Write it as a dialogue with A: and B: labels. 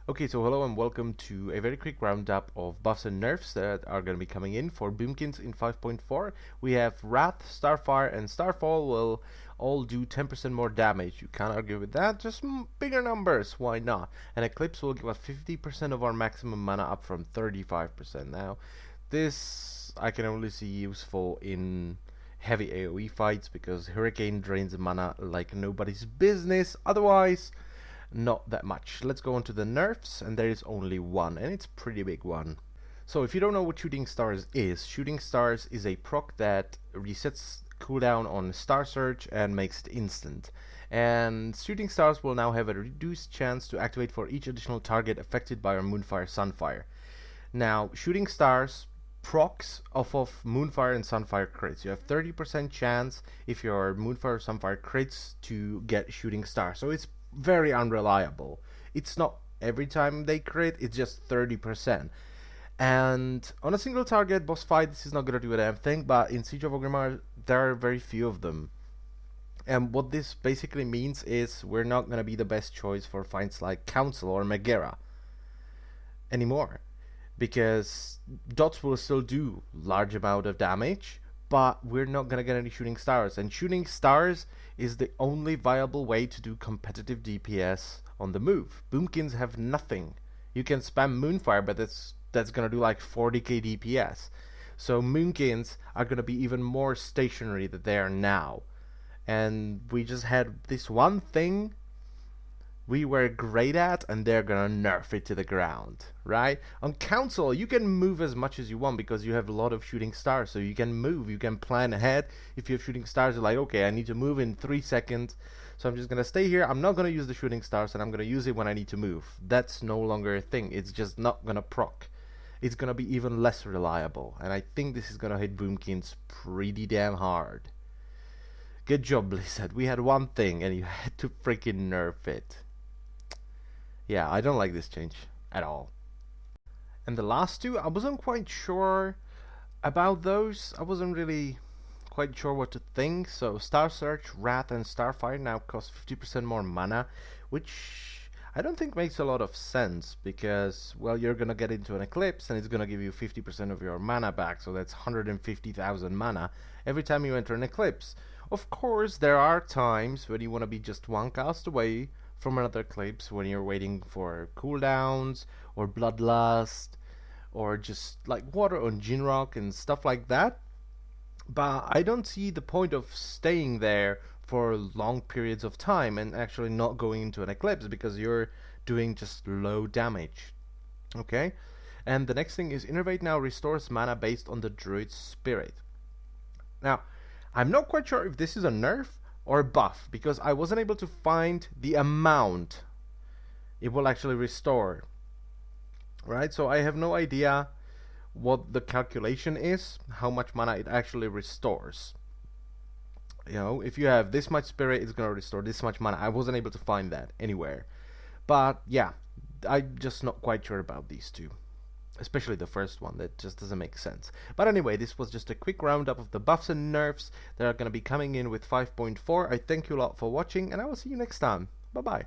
A: Okay, so hello and welcome to a very quick roundup of buffs and nerfs that are going to be coming in for Boomkins in 5.4. We have Wrath, Starfire, and Starfall will all do 10% more damage. You can't argue with that, just bigger numbers, why not? And Eclipse will give us 50% of our maximum mana up from 35%. Now, this I can only see useful in heavy AoE fights because Hurricane drains mana like nobody's business. Otherwise, not that much. Let's go on to the nerfs, and there is only one, and it's a pretty big one. So if you don't know what Shooting Stars is a proc that resets cooldown on Star Surge and makes it instant. And Shooting Stars will now have a reduced chance to activate for each additional target affected by our Moonfire Sunfire. Now, Shooting Stars procs off of Moonfire and Sunfire crits. You have 30% chance if your Moonfire or Sunfire crits to get Shooting Star. So it's very unreliable. It's not every time they crit, it's just 30%. And on a single target boss fight, this is not gonna do a damn thing, but in Siege of Orgrimmar, there are very few of them. And what this basically means is we're not gonna be the best choice for fights like Council or Megara anymore, because dots will still do large amount of damage, but we're not gonna get any Shooting Stars, and Shooting Stars is the only viable way to do competitive DPS on the move. Boomkins have nothing. You can spam Moonfire, but that's gonna do like 40k DPS. So Moonkins are gonna be even more stationary than they are now. And we just had this one thing we were great at, and they're gonna nerf it to the ground, right? On Council, you can move as much as you want because you have a lot of Shooting Stars, so you can move, you can plan ahead. If you have Shooting Stars, you're like, okay, I need to move in 3 seconds, so I'm just gonna stay here. I'm not gonna use the Shooting Stars, and I'm gonna use it when I need to move. That's no longer a thing. It's just not gonna proc. It's gonna be even less reliable, and I think this is gonna hit Boomkins pretty damn hard. Good job, Blizzard. We had one thing, and you had to freaking nerf it. Yeah, I don't like this change at all. And the last two, I wasn't quite sure about those. I wasn't really quite sure what to think. So Star Surge, Wrath, and Starfire now cost 50% more mana, which I don't think makes a lot of sense because, well, you're gonna get into an Eclipse and it's gonna give you 50% of your mana back, so that's 150,000 mana every time you enter an Eclipse. Of course, there are times when you want to be just one cast away from another Eclipse, when you're waiting for cooldowns or Bloodlust or just like water on Jinrock and stuff like that, but I don't see the point of staying there for long periods of time and actually not going into an Eclipse because you're doing just low damage. Okay, and the next thing is Innervate now restores mana based on the Druid's spirit. Now, I'm not quite sure if this is a nerf or buff because I wasn't able to find the amount it will actually restore, right? So I have no idea what the calculation is, how much mana it actually restores. You know, if you have this much spirit, it's gonna restore this much mana. I wasn't able to find that anywhere, but yeah, I'm just not quite sure about these two, especially the first one. That just doesn't make sense. But anyway, this was just a quick roundup of the buffs and nerfs that are going to be coming in with 5.4. I thank you a lot for watching, and I will see you next time. Bye bye.